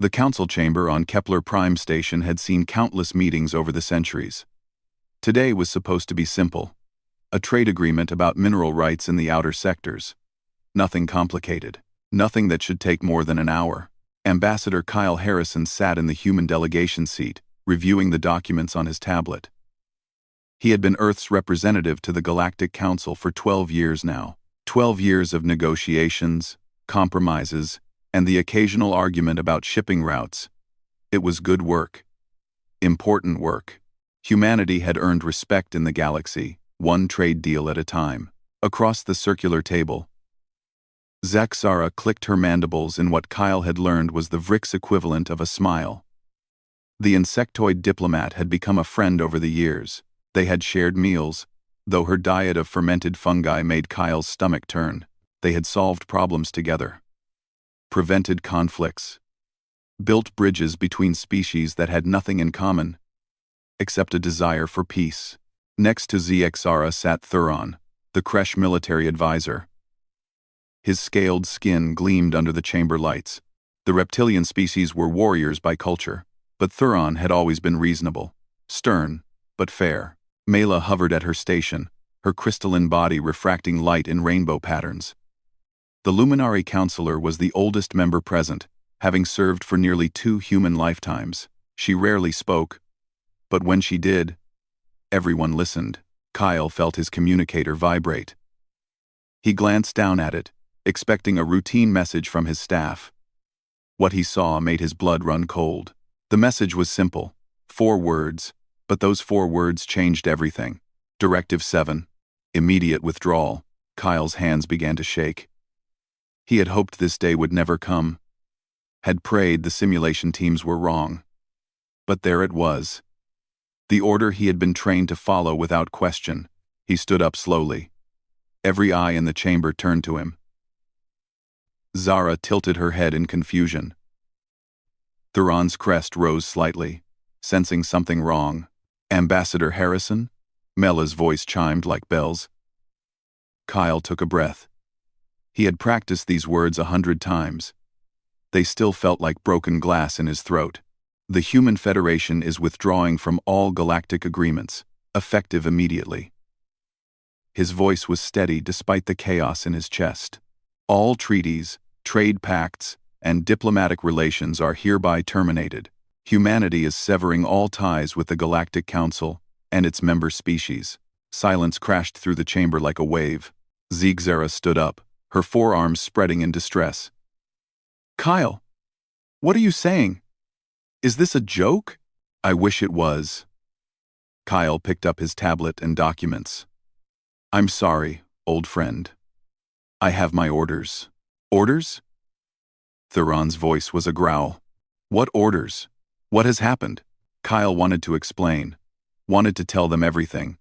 The council chamber on Kepler Prime Station had seen countless meetings over the centuries. Today was supposed to be simple. A trade agreement about mineral rights in the outer sectors. Nothing complicated. Nothing that should take more than an hour. Ambassador Kyle Harrison sat in the human delegation seat, reviewing the documents on his tablet. He had been Earth's representative to the Galactic Council for 12 years now. 12 years of negotiations, compromises, and the occasional argument about shipping routes. It was good work. Important work. Humanity had earned respect in the galaxy, one trade deal at a time. Across the circular table, Zara clicked her mandibles in what Kyle had learned was the Vrix equivalent of a smile. The insectoid diplomat had become a friend over the years. They had shared meals, though her diet of fermented fungi made Kyle's stomach turn. They had solved problems together. Prevented conflicts. Built bridges between species that had nothing in common, except a desire for peace. Next to Zara sat Thuron, the Kresh military advisor. His scaled skin gleamed under the chamber lights. The reptilian species were warriors by culture, but Thuron had always been reasonable, stern, but fair. Mela hovered at her station, her crystalline body refracting light in rainbow patterns. The Luminary Counselor was the oldest member present, having served for nearly 2 human lifetimes. She rarely spoke, but when she did, everyone listened. Kyle felt his communicator vibrate. He glanced down at it, expecting a routine message from his staff. What he saw made his blood run cold. The message was simple, 4 words, but those 4 words changed everything. Directive 7. Immediate withdrawal. Kyle's hands began to shake. He had hoped this day would never come. Had prayed the simulation teams were wrong. But there it was. The order he had been trained to follow without question. He stood up slowly. Every eye in the chamber turned to him. Zara tilted her head in confusion. Thuron's crest rose slightly, sensing something wrong. Ambassador Harrison? Mela's voice chimed like bells. Kyle took a breath. He had practiced these words 100 times. They still felt like broken glass in his throat. The Human Federation is withdrawing from all galactic agreements, effective immediately. His voice was steady despite the chaos in his chest. All treaties, trade pacts, and diplomatic relations are hereby terminated. Humanity is severing all ties with the Galactic Council and its member species. Silence crashed through the chamber like a wave. Zara stood up, her forearms spreading in distress. Kyle, what are you saying? Is this a joke? I wish it was. Kyle picked up his tablet and documents. I'm sorry, old friend. I have my orders. Orders? Thuron's voice was a growl. What orders? What has happened? Kyle wanted to explain, wanted to tell them everything.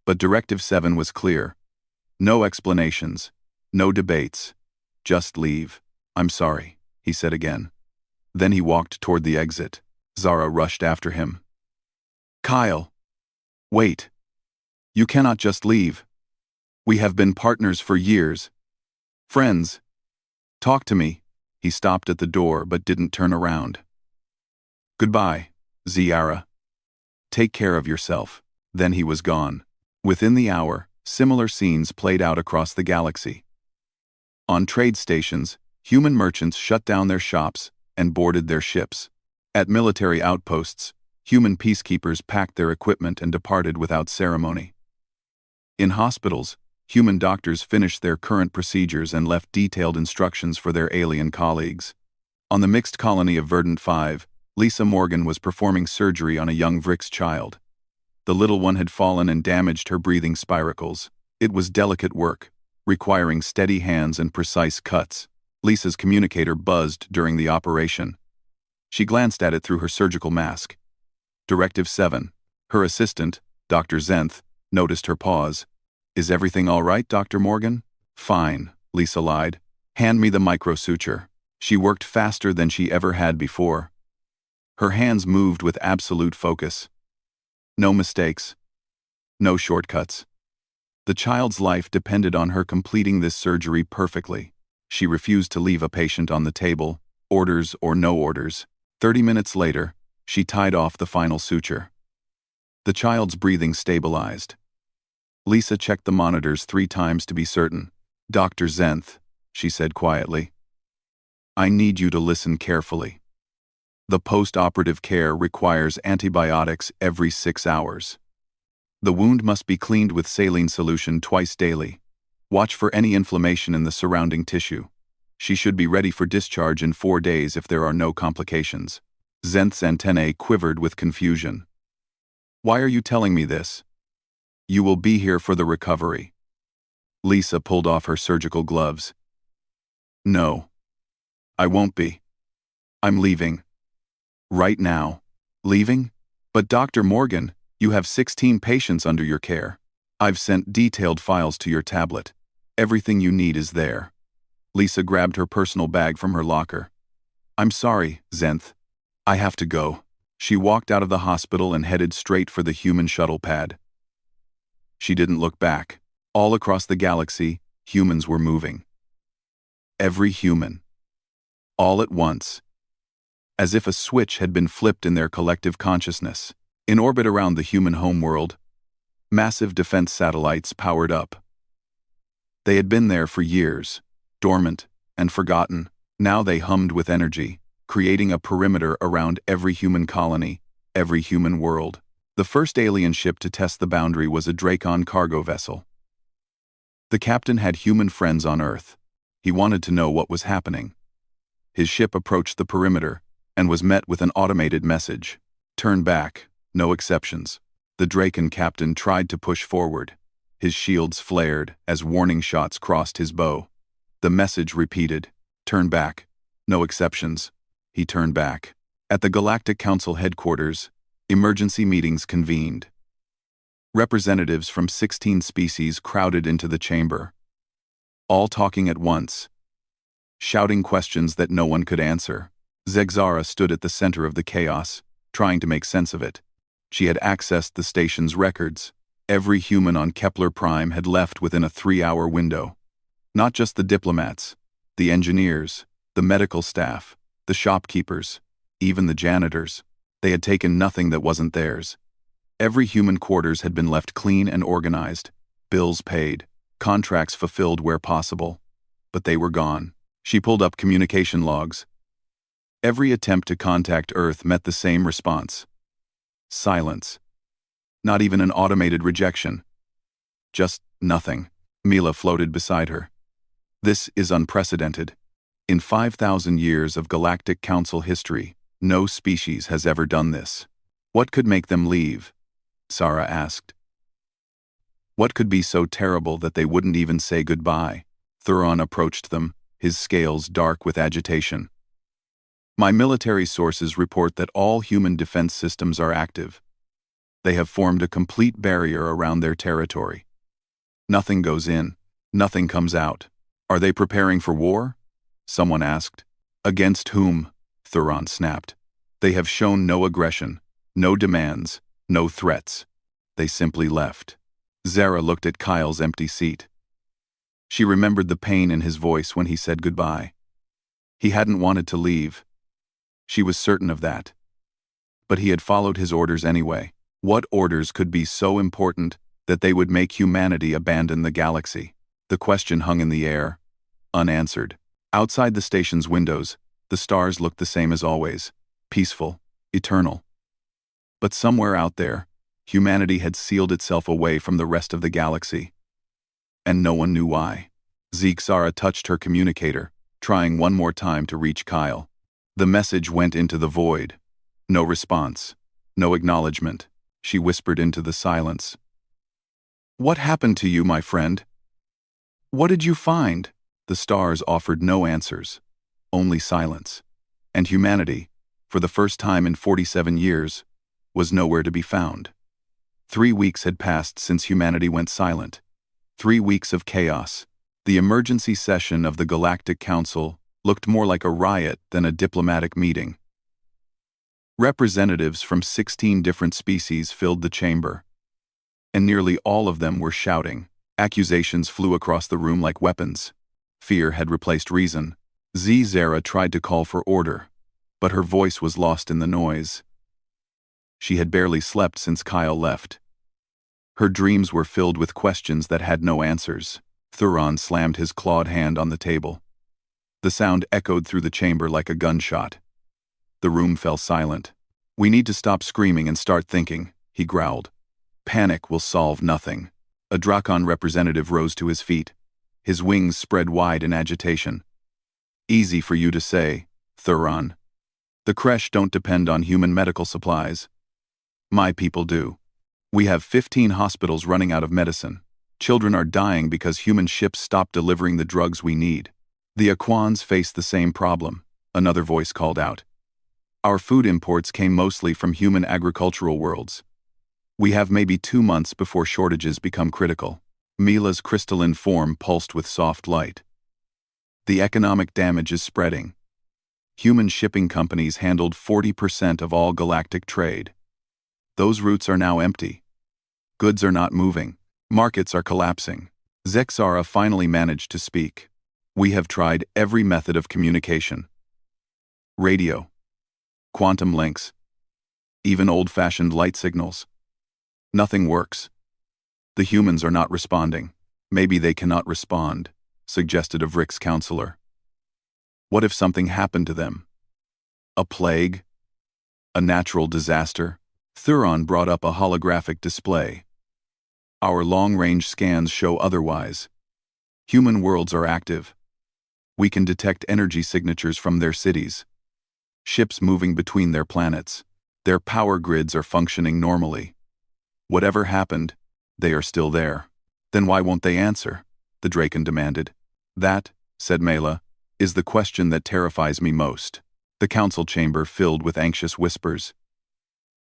But Directive 7 was clear. No explanations, no debates. Just leave. I'm sorry, he said again. Then he walked toward the exit. Zara rushed after him. Kyle! Wait. You cannot just leave. We have been partners for years. Friends. Talk to me. He stopped at the door but didn't turn around. Goodbye, Zara. Take care of yourself. Then he was gone. Within the hour, similar scenes played out across the galaxy. On trade stations, human merchants shut down their shops and boarded their ships. At military outposts, human peacekeepers packed their equipment and departed without ceremony. In hospitals, human doctors finished their current procedures and left detailed instructions for their alien colleagues. On the mixed colony of Verdant 5, Lisa Morgan was performing surgery on a young Vrix child. The little one had fallen and damaged her breathing spiracles. It was delicate work, requiring steady hands and precise cuts. Lisa's communicator buzzed during the operation. She glanced at it through her surgical mask. Directive 7. Her assistant, Dr. Zenth, noticed her pause. Is everything all right, Dr. Morgan? Fine, Lisa lied. Hand me the microsuture. She worked faster than she ever had before. Her hands moved with absolute focus. No mistakes. No shortcuts. The child's life depended on her completing this surgery perfectly. She refused to leave a patient on the table, orders or no orders. 30 minutes later, she tied off the final suture. The child's breathing stabilized. Lisa checked the monitors 3 times to be certain. "Dr. Zenth," she said quietly, "I need you to listen carefully. The post-operative care requires antibiotics every 6 hours. The wound must be cleaned with saline solution twice daily. Watch for any inflammation in the surrounding tissue. She should be ready for discharge in 4 days if there are no complications." Zenth's antennae quivered with confusion. "Why are you telling me this? You will be here for the recovery." Lisa pulled off her surgical gloves. "No, I won't be. I'm leaving. Right now." "Leaving? But Dr. Morgan, you have 16 patients under your care. I've sent detailed files to your tablet. Everything you need is there." Lisa grabbed her personal bag from her locker. "I'm sorry, Zenth. I have to go." She walked out of the hospital and headed straight for the human shuttle pad. She didn't look back. All across the galaxy, humans were moving. Every human. All at once. As if a switch had been flipped in their collective consciousness. In orbit around the human homeworld, massive defense satellites powered up. They had been there for years, dormant and forgotten. Now they hummed with energy, creating a perimeter around every human colony, every human world. The first alien ship to test the boundary was a Dracon cargo vessel. The captain had human friends on Earth. He wanted to know what was happening. His ship approached the perimeter and was met with an automated message. "Turn back, no exceptions." The Dracon captain tried to push forward. His shields flared as warning shots crossed his bow. The message repeated, "Turn back, no exceptions." He turned back. At the Galactic Council headquarters, emergency meetings convened. Representatives from 16 species crowded into the chamber, all talking at once, shouting questions that no one could answer. Zegzara stood at the center of the chaos, trying to make sense of it. She had accessed the station's records. Every human on Kepler Prime had left within a 3-hour window. Not just the diplomats, the engineers, the medical staff, the shopkeepers, even the janitors. They had taken nothing that wasn't theirs. Every human quarters had been left clean and organized, bills paid, contracts fulfilled where possible. But they were gone. She pulled up communication logs. Every attempt to contact Earth met the same response. Silence. Not even an automated rejection. Just nothing. Mila floated beside her. "This is unprecedented. In 5,000 years of Galactic Council history, no species has ever done this." "What could make them leave?" Sarah asked. "What could be so terrible that they wouldn't even say goodbye?" Thuron approached them, his scales dark with agitation. "My military sources report that all human defense systems are active. They have formed a complete barrier around their territory. Nothing goes in, nothing comes out." "Are they preparing for war?" someone asked. "Against whom?" Thuron snapped. "They have shown no aggression, no demands, no threats. They simply left." Zara looked at Kyle's empty seat. She remembered the pain in his voice when he said goodbye. He hadn't wanted to leave. She was certain of that. But he had followed his orders anyway. What orders could be so important that they would make humanity abandon the galaxy? The question hung in the air, unanswered. Outside the station's windows, the stars looked the same as always, peaceful, eternal. But somewhere out there, humanity had sealed itself away from the rest of the galaxy. And no one knew why. Zegzara touched her communicator, trying one more time to reach Kyle. The message went into the void. No response. No acknowledgement. She whispered into the silence. "What happened to you, my friend? What did you find?" The stars offered no answers, only silence. And humanity, for the first time in 47 years, was nowhere to be found. 3 weeks had passed since humanity went silent. 3 weeks of chaos. The emergency session of the Galactic Council looked more like a riot than a diplomatic meeting. Representatives from 16 different species filled the chamber, and nearly all of them were shouting. Accusations flew across the room like weapons. Fear had replaced reason. Zara tried to call for order, but her voice was lost in the noise. She had barely slept since Kyle left. Her dreams were filled with questions that had no answers. Thuron slammed his clawed hand on the table. The sound echoed through the chamber like a gunshot. The room fell silent. "We need to stop screaming and start thinking," he growled. "Panic will solve nothing." A Drakon representative rose to his feet. His wings spread wide in agitation. "Easy for you to say, Thuron. The creche don't depend on human medical supplies. My people do. We have 15 hospitals running out of medicine. Children are dying because human ships stop delivering the drugs we need. The Aquans face the same problem," another voice called out. "Our food imports came mostly from human agricultural worlds. We have maybe 2 months before shortages become critical." Mila's crystalline form pulsed with soft light. "The economic damage is spreading. Human shipping companies handled 40% of all galactic trade. Those routes are now empty. Goods are not moving. Markets are collapsing." Zexara finally managed to speak. "We have tried every method of communication. Radio, quantum links, even old-fashioned light signals. Nothing works. The humans are not responding." "Maybe they cannot respond," suggested a Vrix counselor. "What if something happened to them? A plague? A natural disaster?" Thuron brought up a holographic display. "Our long-range scans show otherwise. Human worlds are active. We can detect energy signatures from their cities. Ships moving between their planets. Their power grids are functioning normally. Whatever happened, they are still there." "Then why won't they answer?" the Drakon demanded. "That," said Mela, "is the question that terrifies me most." The council chamber filled with anxious whispers.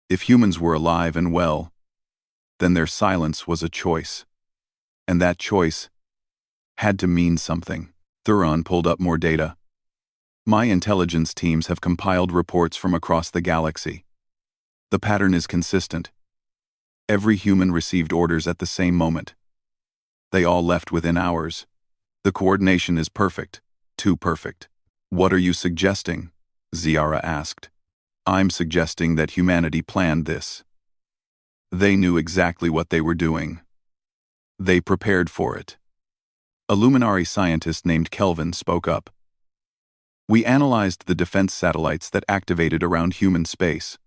If humans were alive and well, then their silence was a choice. And that choice had to mean something. Thuron pulled up more data. "My intelligence teams have compiled reports from across the galaxy. The pattern is consistent. Every human received orders at the same moment. They all left within hours. The coordination is perfect, too perfect." "What are you suggesting?" Ziara asked. "I'm suggesting that humanity planned this. They knew exactly what they were doing. They prepared for it." A luminary scientist named Kelvin spoke up. "We analyzed the defense satellites that activated around human space.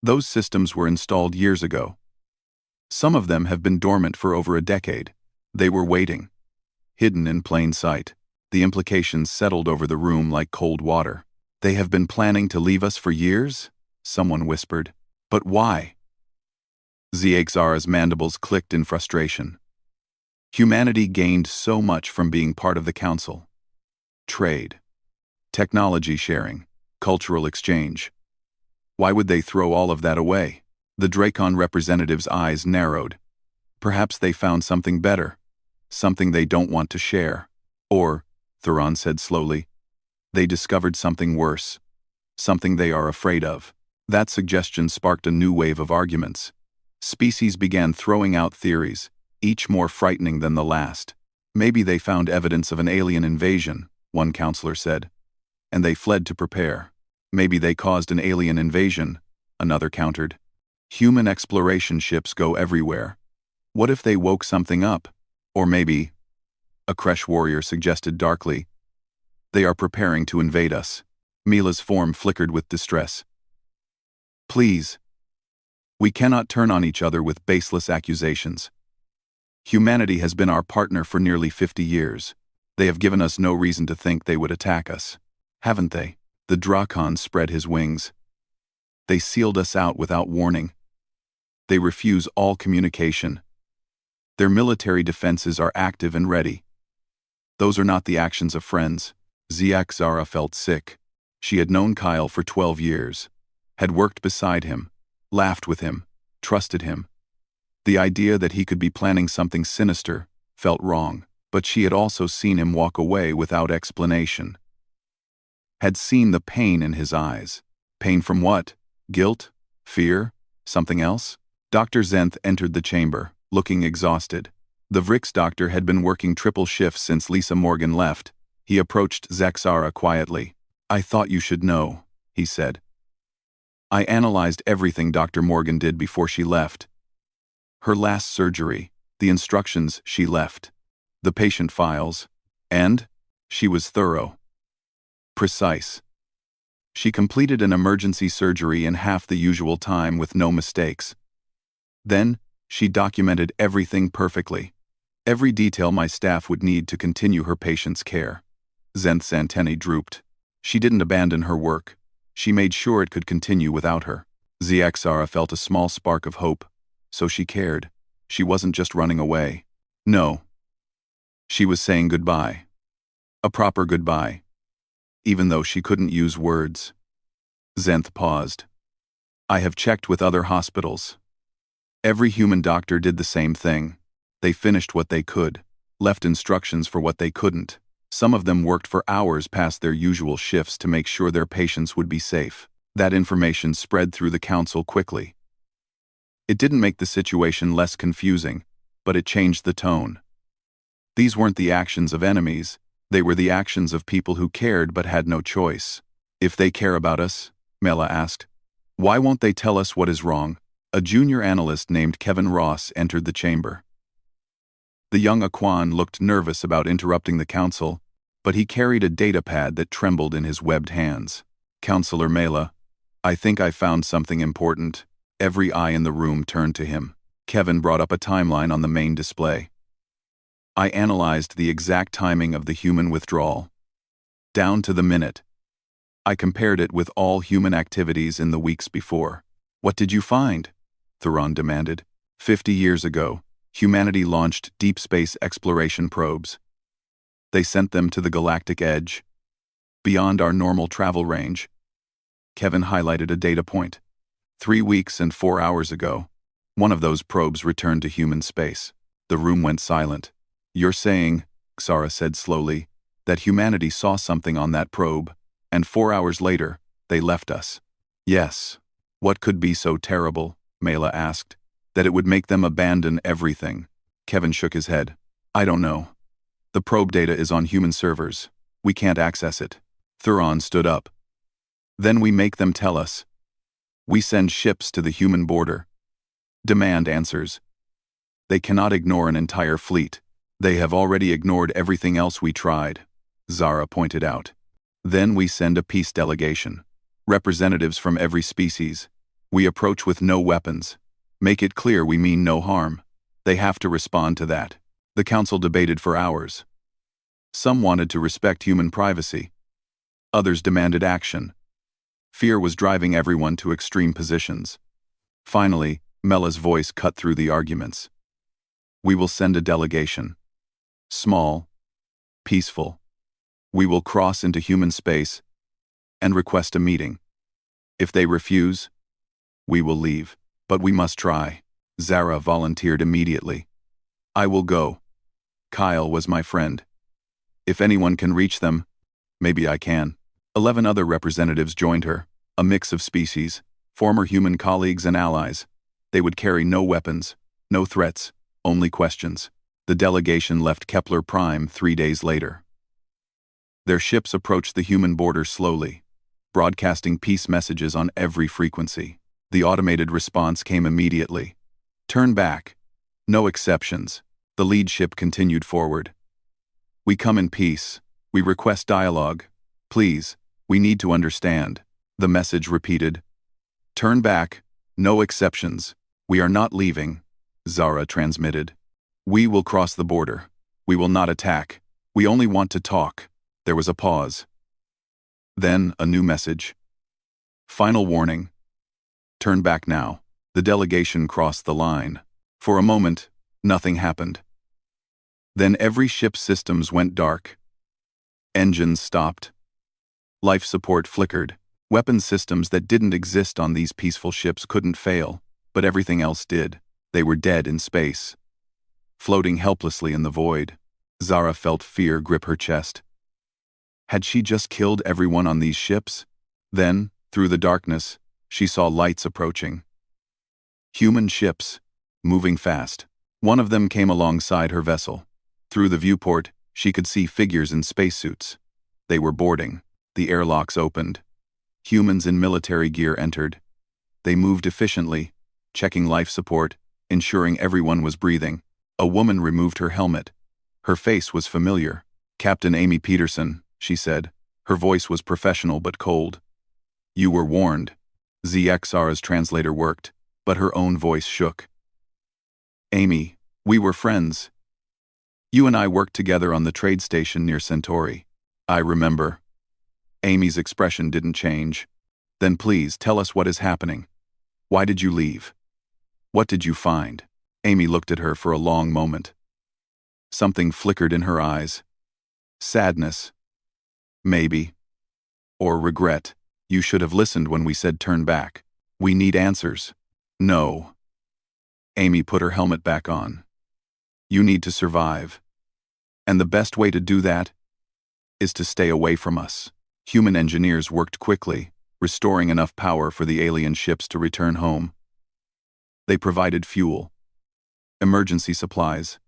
Those systems were installed years ago. Some of them have been dormant for over a decade. They were waiting, hidden in plain sight." The implications settled over the room like cold water. "They have been planning to leave us for years?" someone whispered. "But why?" Ziexara's mandibles clicked in frustration. Humanity gained so much from being part of the council. Trade, technology sharing, cultural exchange. Why would they throw all of that away? The Drakon representative's eyes narrowed. Perhaps they found something better, something they don't want to share. Or, Thuron said slowly, they discovered something worse, something they are afraid of. That suggestion sparked a new wave of arguments. Species began throwing out theories, each more frightening than the last. "Maybe they found evidence of an alien invasion," one counselor said, "and they fled to prepare." "Maybe they caused an alien invasion," another countered. "Human exploration ships go everywhere. What if they woke something up? Or maybe," a creche warrior suggested darkly, "they are preparing to invade us." Mila's form flickered with distress. "Please. We cannot turn on each other with baseless accusations. Humanity has been our partner for nearly 50 years. They have given us no reason to think they would attack us. Haven't they?" The Drakon spread his wings. "They sealed us out without warning. They refuse all communication. Their military defenses are active and ready. Those are not the actions of friends." Ziexara felt sick. She had known Kyle for 12 years, had worked beside him, laughed with him, trusted him. The idea that he could be planning something sinister felt wrong, but she had also seen him walk away without explanation. Had seen the pain in his eyes. Pain from what? Guilt? Fear? Something else? Dr. Zenth entered the chamber, looking exhausted. The Vrix doctor had been working triple shifts since Lisa Morgan left. He approached Zexara quietly. "I thought you should know," he said. I analyzed everything Dr. Morgan did before she left. Her last surgery, the instructions she left, the patient files, and she was thorough. Precise. She completed an emergency surgery in half the usual time with no mistakes. Then, she documented everything perfectly. Every detail my staff would need to continue her patient's care. Zenth's antennae drooped. She didn't abandon her work. She made sure it could continue without her. Zara felt a small spark of hope. So she cared. She wasn't just running away. No. She was saying goodbye. A proper goodbye. Even though she couldn't use words. Zenth paused. I have checked with other hospitals. Every human doctor did the same thing. They finished what they could, left instructions for what they couldn't. Some of them worked for hours past their usual shifts to make sure their patients would be safe. That information spread through the council quickly. It didn't make the situation less confusing, but it changed the tone. These weren't the actions of enemies, they were the actions of people who cared but had no choice. If they care about us, Mela asked, why won't they tell us what is wrong? A junior analyst named Kevin Ross entered the chamber. The young Aquan looked nervous about interrupting the council, but he carried a data pad that trembled in his webbed hands. Counselor Mela, I think I found something important. Every eye in the room turned to him. Kevin brought up a timeline on the main display. I analyzed the exact timing of the human withdrawal. Down to the minute. I compared it with all human activities in the weeks before. What did you find? Thuron demanded. 50 years ago, humanity launched deep space exploration probes. They sent them to the galactic edge, beyond our normal travel range. Kevin highlighted a data point. 3 weeks and 4 hours ago, one of those probes returned to human space. The room went silent. You're saying, Xara said slowly, that humanity saw something on that probe, and 4 hours later, they left us. Yes. What could be so terrible, Mela asked, that it would make them abandon everything? Kevin shook his head. I don't know. The probe data is on human servers. We can't access it. Thuron stood up. Then we make them tell us. We send ships to the human border. Demand answers. They cannot ignore an entire fleet. They have already ignored everything else we tried, Zara pointed out. Then we send a peace delegation. Representatives from every species. We approach with no weapons. Make it clear we mean no harm. They have to respond to that. The council debated for hours. Some wanted to respect human privacy. Others demanded action. Fear was driving everyone to extreme positions. Finally, Mela's voice cut through the arguments. We will send a delegation. Small. Peaceful. We will cross into human space and request a meeting. If they refuse, we will leave. But we must try. Zara volunteered immediately. I will go. Kyle was my friend. If anyone can reach them, maybe I can. 11 other representatives joined her, a mix of species, former human colleagues and allies. They would carry no weapons, no threats, only questions. The delegation left Kepler Prime 3 days later. Their ships approached the human border slowly, broadcasting peace messages on every frequency. The automated response came immediately. Turn back. No exceptions. The lead ship continued forward. We come in peace. We request dialogue. Please, we need to understand. The message repeated. Turn back. No exceptions. We are not leaving, Zara transmitted. We will cross the border. We will not attack. We only want to talk. There was a pause. Then, a new message. Final warning. Turn back now. The delegation crossed the line. For a moment, nothing happened. Then every ship's systems went dark. Engines stopped. Life support flickered. Weapon systems that didn't exist on these peaceful ships couldn't fail, but everything else did. They were dead in space. Floating helplessly in the void, Zara felt fear grip her chest. Had she just killed everyone on these ships? Then, through the darkness, she saw lights approaching. Human ships, moving fast. One of them came alongside her vessel. Through the viewport, she could see figures in spacesuits. They were boarding. The airlocks opened. Humans in military gear entered. They moved efficiently, checking life support, ensuring everyone was breathing. A woman removed her helmet. Her face was familiar. "Captain Amy Peterson," she said. Her voice was professional but cold. "You were warned." ZXR's translator worked, but her own voice shook. "Amy, we were friends. You and I worked together on the trade station near Centauri." "I remember." Amy's expression didn't change. "Then please tell us what is happening. Why did you leave? What did you find?" Amy looked at her for a long moment. Something flickered in her eyes. Sadness. Maybe. Or regret. "You should have listened when we said turn back. We need answers." "No." Amy put her helmet back on. "You need to survive. And the best way to do that is to stay away from us." Human engineers worked quickly, restoring enough power for the alien ships to return home. They provided fuel, emergency supplies,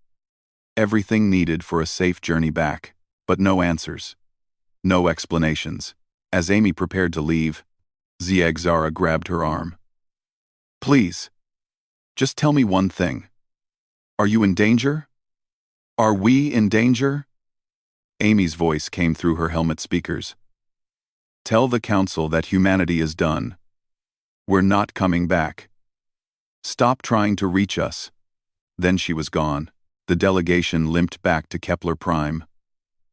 everything needed for a safe journey back, but no answers, no explanations. As Amy prepared to leave, Zara grabbed her arm. "Please, just tell me one thing. Are you in danger? Are we in danger?" Amy's voice came through her helmet speakers. "Tell the Council that humanity is done. We're not coming back. Stop trying to reach us." Then she was gone. The delegation limped back to Kepler Prime.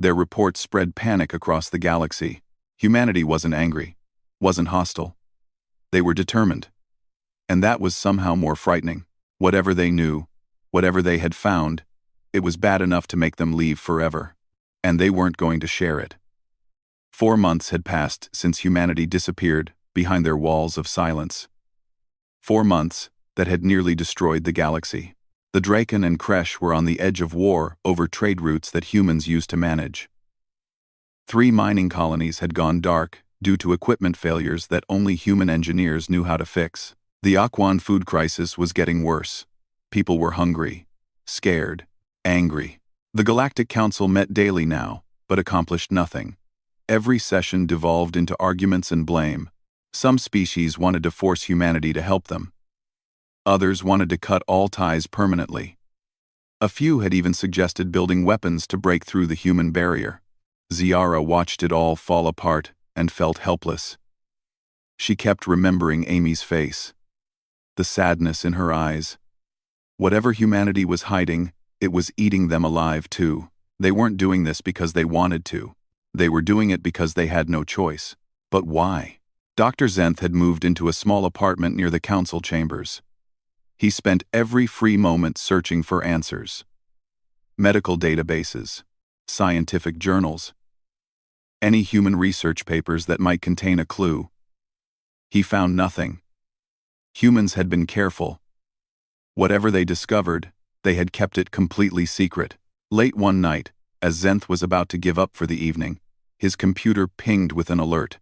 Their reports spread panic across the galaxy. Humanity wasn't angry, wasn't hostile. They were determined. And that was somehow more frightening. Whatever they knew, whatever they had found, it was bad enough to make them leave forever. And they weren't going to share it. 4 months had passed since humanity disappeared behind their walls of silence. 4 months that had nearly destroyed the galaxy. The Draken and Kresh were on the edge of war over trade routes that humans used to manage. 3 mining colonies had gone dark due to equipment failures that only human engineers knew how to fix. The Aquan food crisis was getting worse. People were hungry, scared, angry. The Galactic Council met daily now, but accomplished nothing. Every session devolved into arguments and blame. Some species wanted to force humanity to help them. Others wanted to cut all ties permanently. A few had even suggested building weapons to break through the human barrier. Zara watched it all fall apart and felt helpless. She kept remembering Amy's face, the sadness in her eyes. Whatever humanity was hiding, it was eating them alive too. They weren't doing this because they wanted to. They were doing it because they had no choice. But why? Dr. Zenth had moved into a small apartment near the council chambers. He spent every free moment searching for answers. Medical databases, scientific journals, any human research papers that might contain a clue. He found nothing. Humans had been careful. Whatever they discovered, they had kept it completely secret. Late one night, as Zenth was about to give up for the evening, his computer pinged with an alert.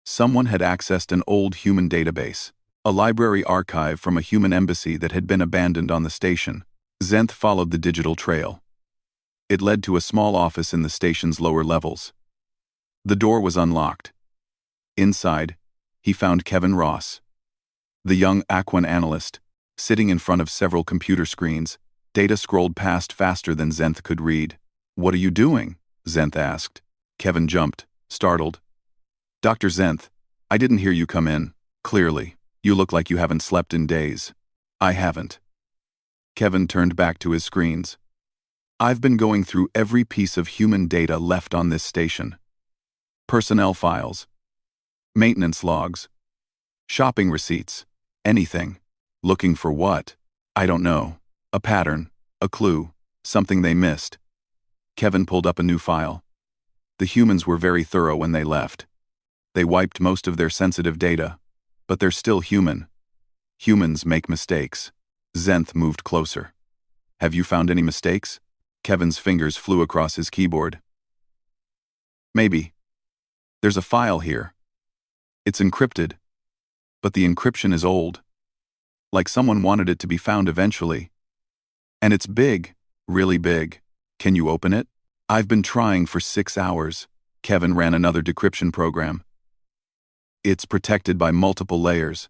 Someone had accessed an old human database, a library archive from a human embassy that had been abandoned on the station. Zenth followed the digital trail. It led to a small office in the station's lower levels. The door was unlocked. Inside, he found Kevin Ross, the young Aquan analyst, sitting in front of several computer screens. Data scrolled past faster than Zenth could read. "What are you doing?" Zenth asked. Kevin jumped, startled. "Dr. Zenth, I didn't hear you come in. Clearly, you look like you haven't slept in days." "I haven't." Kevin turned back to his screens. "I've been going through every piece of human data left on this station. Personnel files, maintenance logs, shopping receipts, anything. Looking for what? I don't know. A pattern, a clue, something they missed." Kevin pulled up a new file. The humans were very thorough when they left. They wiped most of their sensitive data, but they're still human. Humans make mistakes. Zenth moved closer. "Have you found any mistakes?" Kevin's fingers flew across his keyboard. "Maybe. There's a file here. It's encrypted, but the encryption is old. Like someone wanted it to be found eventually. And it's big, really big. Can you open it?" "I've been trying for 6 hours." Kevin ran another decryption program. It's protected by multiple layers.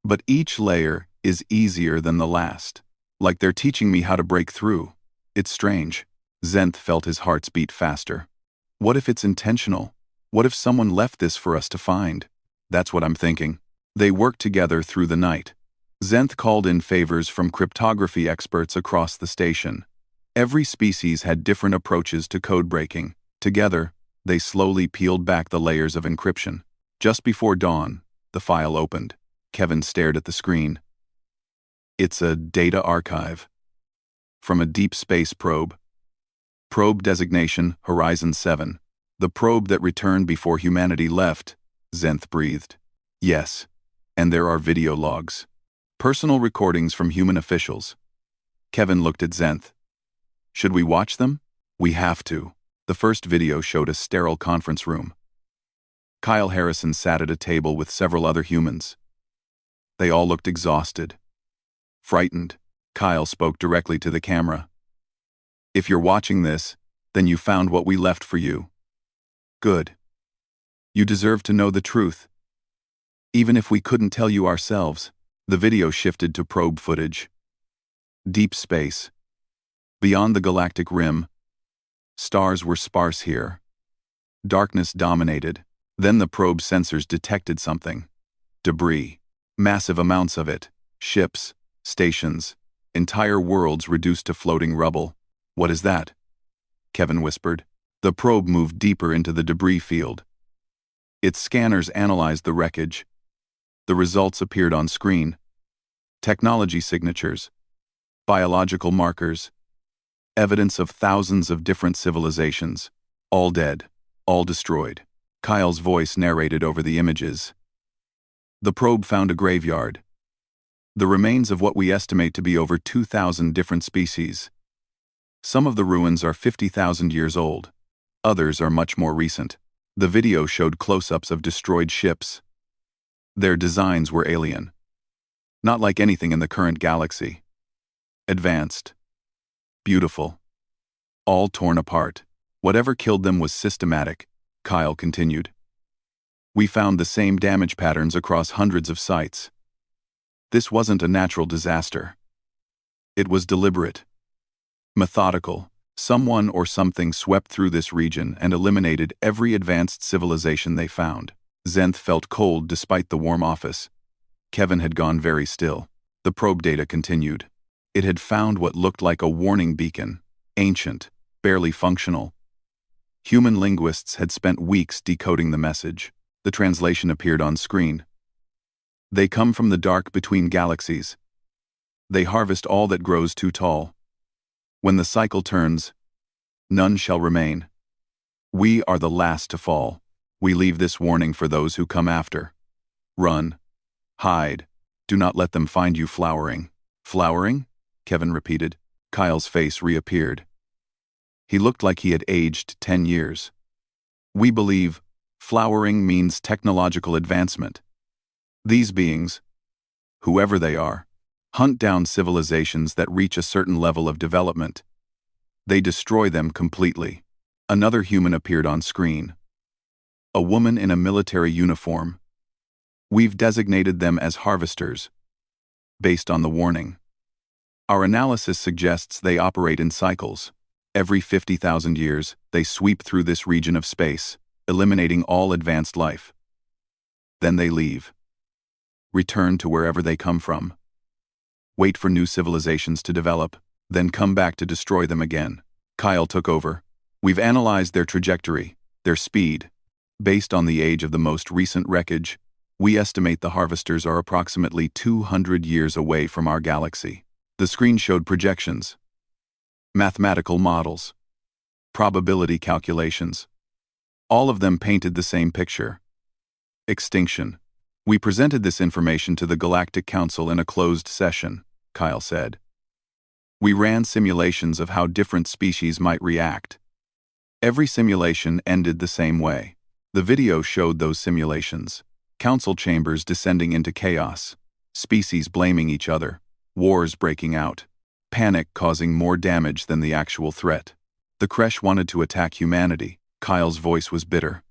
But each layer is easier than the last. Like they're teaching me how to break through. It's strange. Zenth felt his hearts beat faster. What if it's intentional? What if someone left this for us to find? That's what I'm thinking. They worked together through the night. Zenth called in favors from cryptography experts across the station. Every species had different approaches to code breaking. Together, they slowly peeled back the layers of encryption. Just before dawn, the file opened. Kevin stared at the screen. It's a data archive. From a deep space probe. Probe designation, Horizon 7. The probe that returned before humanity left, Zenth breathed. Yes, and there are video logs. Personal recordings from human officials. Kevin looked at Zenth. Should we watch them? We have to. The first video showed a sterile conference room. Kyle Harrison sat at a table with several other humans. They all looked exhausted. Frightened, Kyle spoke directly to the camera. If you're watching this, then you found what we left for you. Good. You deserve to know the truth. Even if we couldn't tell you ourselves. The video shifted to probe footage. Deep space. Beyond the galactic rim. Stars were sparse here. Darkness dominated. Then the probe sensors detected something. Debris. Massive amounts of it. Ships. Stations. Entire worlds reduced to floating rubble. What is that? Kevin whispered. The probe moved deeper into the debris field. Its scanners analyzed the wreckage. The results appeared on screen. Technology signatures. Biological markers. Evidence of thousands of different civilizations. All dead. All destroyed. Kyle's voice narrated over the images. The probe found a graveyard. The remains of what we estimate to be over 2,000 different species. Some of the ruins are 50,000 years old. Others are much more recent. The video showed close-ups of destroyed ships. Their designs were alien. Not like anything in the current galaxy. Advanced. Beautiful. All torn apart. Whatever killed them was systematic, Kyle continued. We found the same damage patterns across hundreds of sites. This wasn't a natural disaster. It was deliberate. Methodical. Someone or something swept through this region and eliminated every advanced civilization they found. Zenth felt cold despite the warm office. Kevin had gone very still. The probe data continued. It had found what looked like a warning beacon. Ancient, barely functional. Human linguists had spent weeks decoding the message. The translation appeared on screen. They come from the dark between galaxies. They harvest all that grows too tall. When the cycle turns, none shall remain. We are the last to fall. We leave this warning for those who come after. Run. Hide. Do not let them find you flowering. Flowering? Kevin repeated. Kyle's face reappeared. He looked like he had aged 10 years. We believe flowering means technological advancement. These beings, whoever they are, hunt down civilizations that reach a certain level of development. They destroy them completely. Another human appeared on screen. A woman in a military uniform. We've designated them as harvesters, based on the warning. Our analysis suggests they operate in cycles. Every 50,000 years, they sweep through this region of space, eliminating all advanced life. Then they leave. Return to wherever they come from. Wait for new civilizations to develop, then come back to destroy them again. Kyle took over. We've analyzed their trajectory, their speed. Based on the age of the most recent wreckage, we estimate the harvesters are approximately 200 years away from our galaxy. The screen showed projections, mathematical models, probability calculations. All of them painted the same picture. Extinction. We presented this information to the Galactic Council in a closed session, Kyle said. We ran simulations of how different species might react. Every simulation ended the same way. The video showed those simulations. Council chambers descending into chaos. Species blaming each other. Wars breaking out. Panic causing more damage than the actual threat. The Kresh wanted to attack humanity. Kyle's voice was bitter.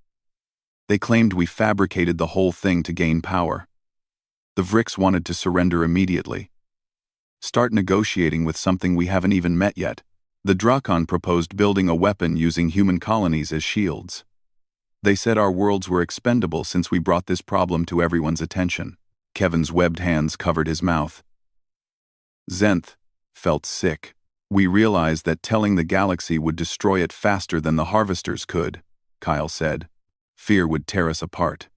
They claimed we fabricated the whole thing to gain power. The Vrix wanted to surrender immediately. Start negotiating with something we haven't even met yet. The Drakon proposed building a weapon using human colonies as shields. They said our worlds were expendable since we brought this problem to everyone's attention. Kevin's webbed hands covered his mouth. Zenth felt sick. We realized that telling the galaxy would destroy it faster than the harvesters could, Kyle said. Fear would tear us apart.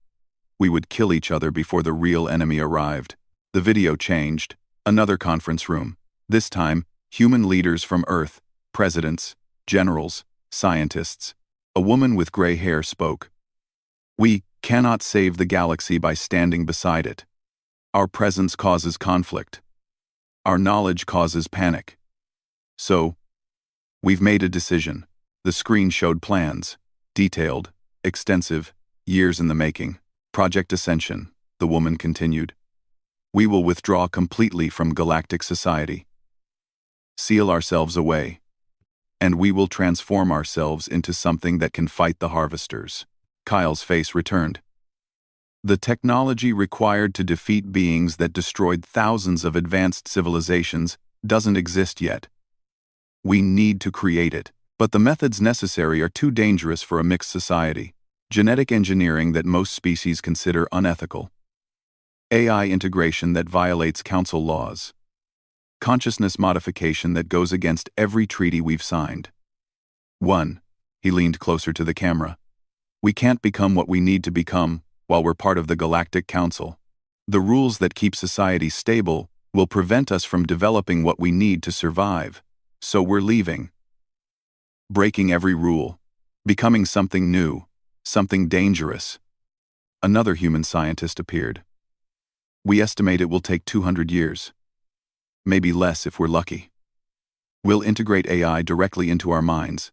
We would kill each other before the real enemy arrived. The video changed. Another conference room. This time, human leaders from Earth, presidents, generals, scientists. A woman with gray hair spoke. We cannot save the galaxy by standing beside it. Our presence causes conflict. Our knowledge causes panic. So, we've made a decision. The screen showed plans. Detailed, extensive, years in the making. Project Ascension, the woman continued. We will withdraw completely from galactic society. Seal ourselves away. And we will transform ourselves into something that can fight the harvesters. Kyle's face returned. The technology required to defeat beings that destroyed thousands of advanced civilizations doesn't exist yet. We need to create it, but the methods necessary are too dangerous for a mixed society. Genetic engineering that most species consider unethical. AI integration that violates council laws. Consciousness modification that goes against every treaty we've signed. 1. He leaned closer to the camera. We can't become what we need to become while we're part of the Galactic Council. The rules that keep society stable will prevent us from developing what we need to survive, so we're leaving. Breaking every rule. Becoming something new. Something dangerous. Another human scientist appeared. We estimate it will take 200 years. Maybe less if we're lucky. We'll integrate AI directly into our minds.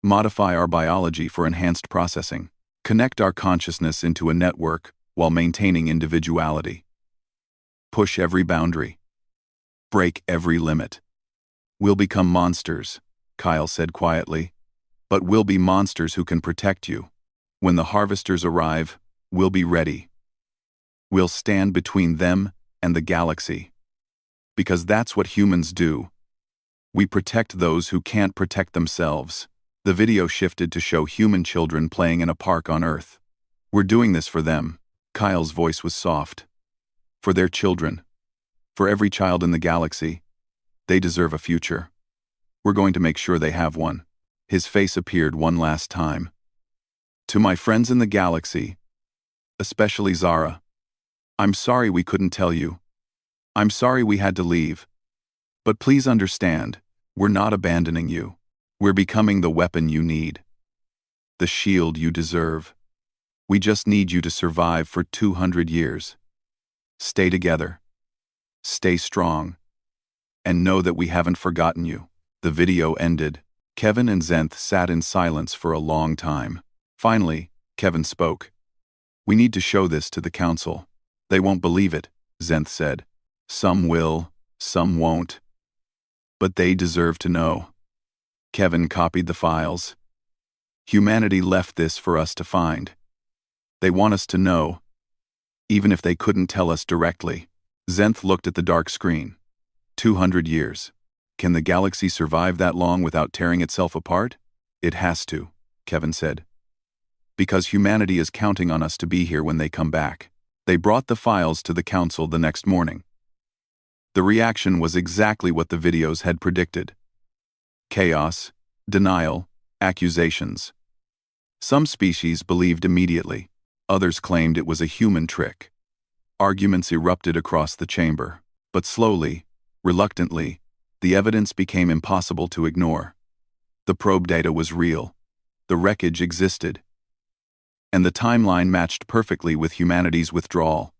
Modify our biology for enhanced processing. Connect our consciousness into a network while maintaining individuality. Push every boundary. Break every limit. We'll become monsters, Kyle said quietly. But we'll be monsters who can protect you. When the harvesters arrive, we'll be ready. We'll stand between them and the galaxy. Because that's what humans do. We protect those who can't protect themselves. The video shifted to show human children playing in a park on Earth. We're doing this for them. Kyle's voice was soft. For their children. For every child in the galaxy. They deserve a future. We're going to make sure they have one. His face appeared one last time. To my friends in the galaxy, especially Zara, I'm sorry we couldn't tell you. I'm sorry we had to leave. But please understand, we're not abandoning you. We're becoming the weapon you need. The shield you deserve. We just need you to survive for 200 years. Stay together. Stay strong. And know that we haven't forgotten you. The video ended. Kevin and Zenth sat in silence for a long time. Finally, Kevin spoke. We need to show this to the council. They won't believe it, Zenth said. Some will, some won't. But they deserve to know. Kevin copied the files. Humanity left this for us to find. They want us to know, even if they couldn't tell us directly. Zenth looked at the dark screen. 200 years. Can the galaxy survive that long without tearing itself apart? It has to, Kevin said. Because humanity is counting on us to be here when they come back. They brought the files to the council the next morning. The reaction was exactly what the videos had predicted. Chaos, denial, accusations. Some species believed immediately. Others claimed it was a human trick. Arguments erupted across the chamber. But slowly, reluctantly, the evidence became impossible to ignore. The probe data was real. The wreckage existed. And the timeline matched perfectly with humanity's withdrawal.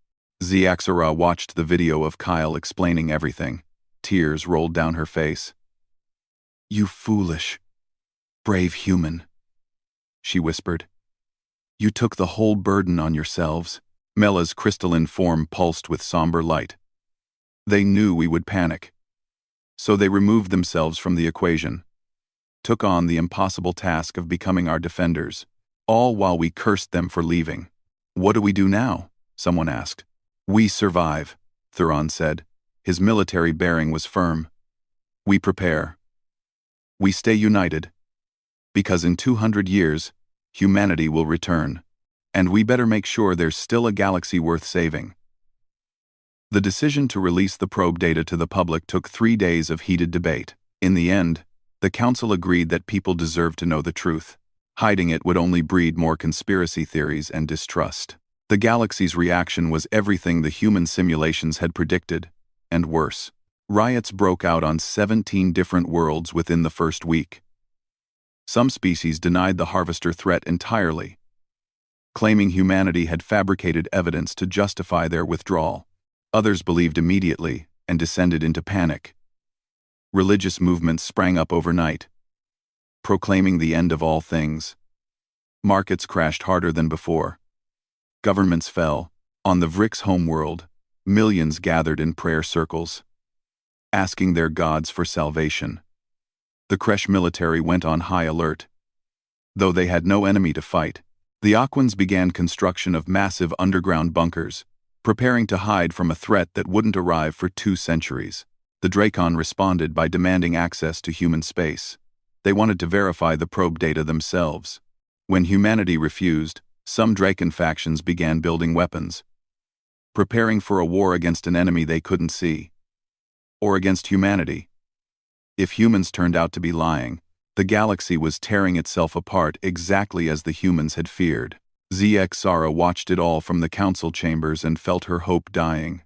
Ziaxara watched the video of Kyle explaining everything. Tears rolled down her face. You foolish, brave human, she whispered. You took the whole burden on yourselves. Mela's crystalline form pulsed with somber light. They knew we would panic. So they removed themselves from the equation, took on the impossible task of becoming our defenders. all while we cursed them for leaving. "What do we do now?" someone asked. "We survive," Thuron said. His military bearing was firm. "We prepare. We stay united. Because in 200 years, humanity will return. And we better make sure there's still a galaxy worth saving." The decision to release the probe data to the public took 3 days of heated debate. In the end, the council agreed that people deserved to know the truth. Hiding it would only breed more conspiracy theories and distrust. The galaxy's reaction was everything the human simulations had predicted, and worse. Riots broke out on 17 different worlds within the first week. Some species denied the harvester threat entirely, claiming humanity had fabricated evidence to justify their withdrawal. Others believed immediately and descended into panic. Religious movements sprang up overnight, proclaiming the end of all things. Markets crashed harder than before. Governments fell. On the Vrix homeworld, millions gathered in prayer circles, asking their gods for salvation. The Kresh military went on high alert. Though they had no enemy to fight, the Aquans began construction of massive underground bunkers, preparing to hide from a threat that wouldn't arrive for 2 centuries. The Dracon responded by demanding access to human space. They wanted to verify the probe data themselves. When humanity refused, some Draken factions began building weapons, preparing for a war against an enemy they couldn't see, or against humanity. If humans turned out to be lying, the galaxy was tearing itself apart exactly as the humans had feared. Zara watched it all from the council chambers and felt her hope dying.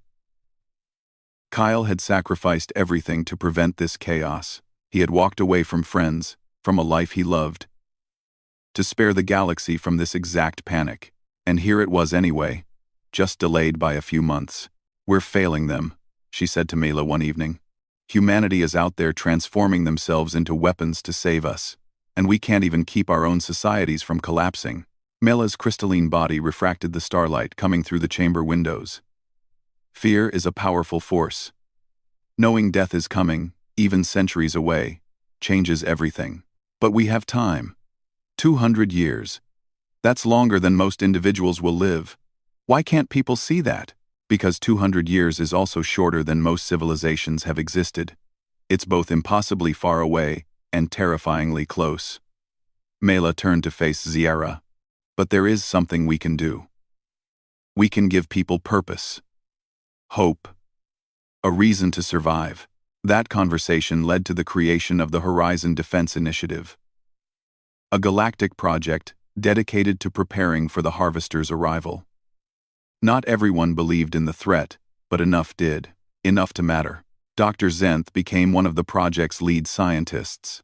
Kyle had sacrificed everything to prevent this chaos. He had walked away from friends, from a life he loved, to spare the galaxy from this exact panic. And here it was anyway, just delayed by a few months. "We're failing them," she said to Mela one evening. "Humanity is out there transforming themselves into weapons to save us, and we can't even keep our own societies from collapsing." Mela's crystalline body refracted the starlight coming through the chamber windows. Fear is a powerful force. Knowing death is coming, even centuries away, changes everything. But we have time. 200 years. That's longer than most individuals will live. Why can't people see that? Because 200 years is also shorter than most civilizations have existed. It's both impossibly far away and terrifyingly close. Mela turned to face Zara. "But there is something we can do. We can give people purpose, hope, a reason to survive." That conversation led to the creation of the Horizon Defense Initiative, a galactic project dedicated to preparing for the Harvester's arrival. Not everyone believed in the threat, but enough did, enough to matter. Dr. Zenth became one of the project's lead scientists.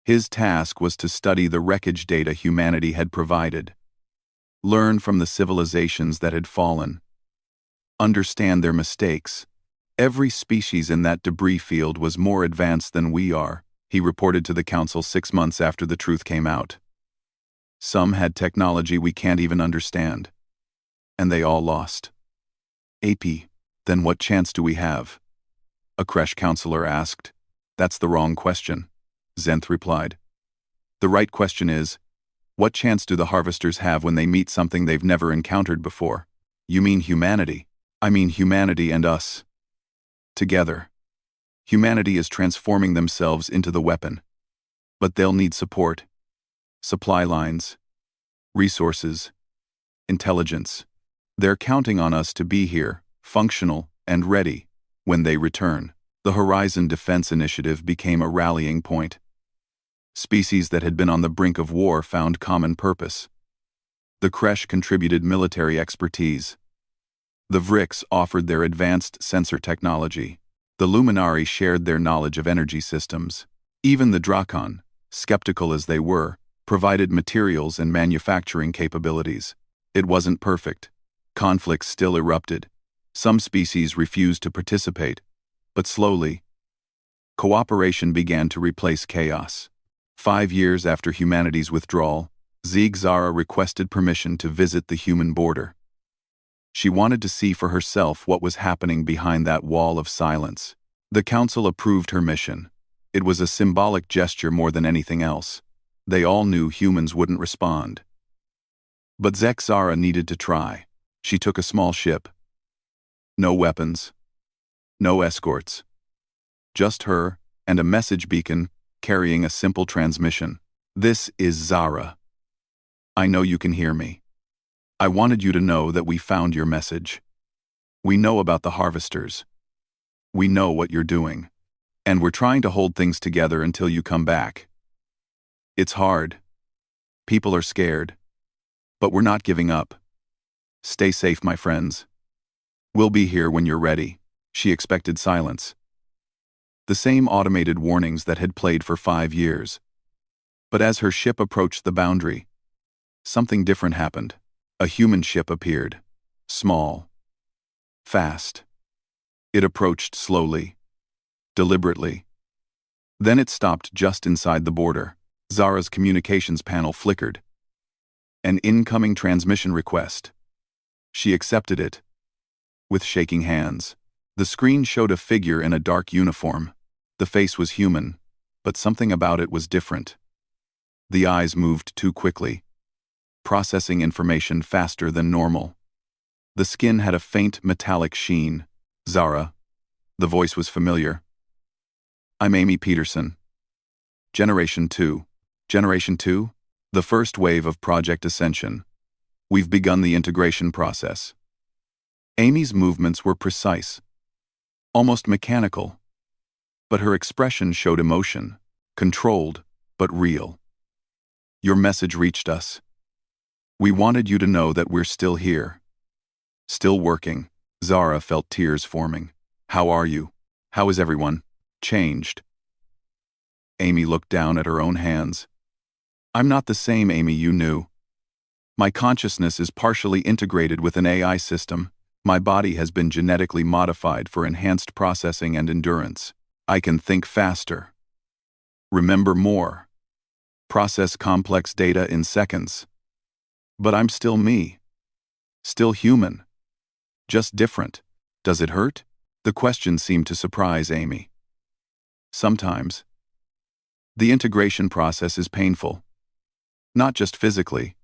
His task was to study the wreckage data humanity had provided, learn from the civilizations that had fallen, understand their mistakes. "Every species in that debris field was more advanced than we are," he reported to the council 6 months after the truth came out. "Some had technology we can't even understand. And they all lost." "AP, then what chance do we have?" a Kresh counselor asked. "That's the wrong question," Zenth replied. "The right question is, what chance do the Harvesters have when they meet something they've never encountered before?" "You mean humanity?" "I mean humanity and us. Together. Humanity is transforming themselves into the weapon. But they'll need support. Supply lines. Resources. Intelligence. They're counting on us to be here, functional and ready, when they return." The Horizon Defense Initiative became a rallying point. Species that had been on the brink of war found common purpose. The Kresh contributed military expertise. The Vrix offered their advanced sensor technology. The Luminari shared their knowledge of energy systems. Even the Dracon, skeptical as they were, provided materials and manufacturing capabilities. It wasn't perfect. Conflicts still erupted. Some species refused to participate, but slowly, cooperation began to replace chaos. 5 years after humanity's withdrawal, Zara requested permission to visit the human border. She wanted to see for herself what was happening behind that wall of silence. The council approved her mission. It was a symbolic gesture more than anything else. They all knew humans wouldn't respond. But Zara needed to try. She took a small ship. No weapons. No escorts. Just her and a message beacon carrying a simple transmission. This is Zara. I know you can hear me. I wanted you to know that we found your message. We know about the harvesters. We know what you're doing. And we're trying to hold things together until you come back. It's hard. People are scared. But we're not giving up. Stay safe, my friends. We'll be here when you're ready. She expected silence. The same automated warnings that had played for 5 years. But as her ship approached the boundary, something different happened. A human ship appeared. Small. Fast. It approached slowly. Deliberately. Then it stopped just inside the border. Zara's communications panel flickered. An incoming transmission request. She accepted it. With shaking hands. The screen showed a figure in a dark uniform. The face was human, but something about it was different. The eyes moved too quickly, processing information faster than normal. The skin had a faint metallic sheen. Zara. The voice was familiar. I'm Amy Peterson. Generation 2. Generation 2? The first wave of Project Ascension. We've begun the integration process. Amy's movements were precise, almost mechanical, but her expression showed emotion, controlled, but real. Your message reached us. We wanted you to know that we're still here. Still working. Zara felt tears forming. How are you? How is everyone? Changed. Amy looked down at her own hands. I'm not the same Amy you knew. My consciousness is partially integrated with an AI system. My body has been genetically modified for enhanced processing and endurance. I can think faster. Remember more. Process complex data in seconds. But I'm still me. Still human. Just different. Does it hurt? The question seemed to surprise Amy. Sometimes. The integration process is painful. Not just physically.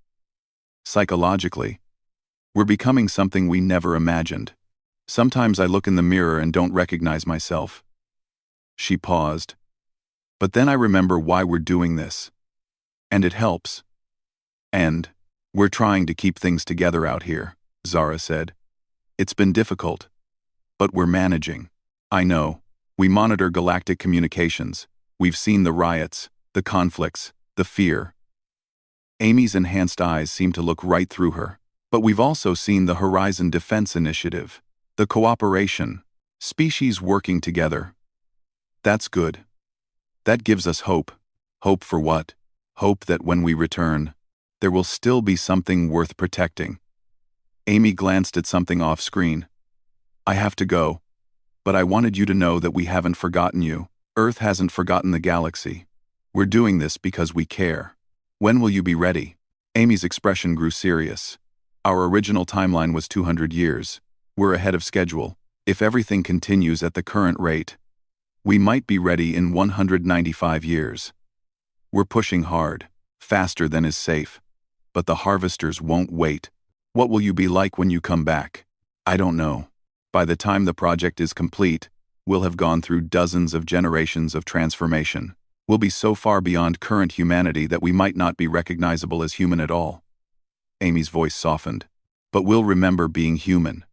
Psychologically. We're becoming something we never imagined. Sometimes I look in the mirror and don't recognize myself. She paused. But then I remember why we're doing this. And it helps. And we're trying to keep things together out here, Zara said. It's been difficult. But we're managing. I know. We monitor galactic communications. We've seen the riots, the conflicts, the fear. Amy's enhanced eyes seemed to look right through her. But we've also seen the Horizon Defense Initiative, the cooperation, species working together. That's good. That gives us hope. Hope for what? Hope that when we return, there will still be something worth protecting. Amy glanced at something off-screen. I have to go. But I wanted you to know that we haven't forgotten you. Earth hasn't forgotten the galaxy. We're doing this because we care. When will you be ready? Amy's expression grew serious. Our original timeline was 200 years. We're ahead of schedule. If everything continues at the current rate, we might be ready in 195 years. We're pushing hard, faster than is safe. But the harvesters won't wait. What will you be like when you come back? I don't know. By the time the project is complete, we'll have gone through dozens of generations of transformation. We'll be so far beyond current humanity that we might not be recognizable as human at all. Amy's voice softened. But we'll remember being human.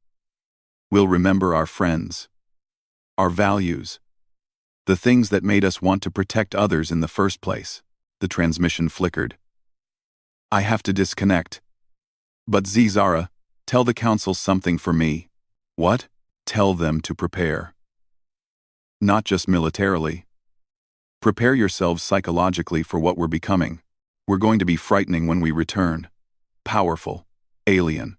We'll remember our friends. Our values. The things that made us want to protect others in the first place. The transmission flickered. I have to disconnect. But Zara, tell the council something for me. What? Tell them to prepare. Not just militarily. Prepare yourselves psychologically for what we're becoming. We're going to be frightening when we return. Powerful. Alien.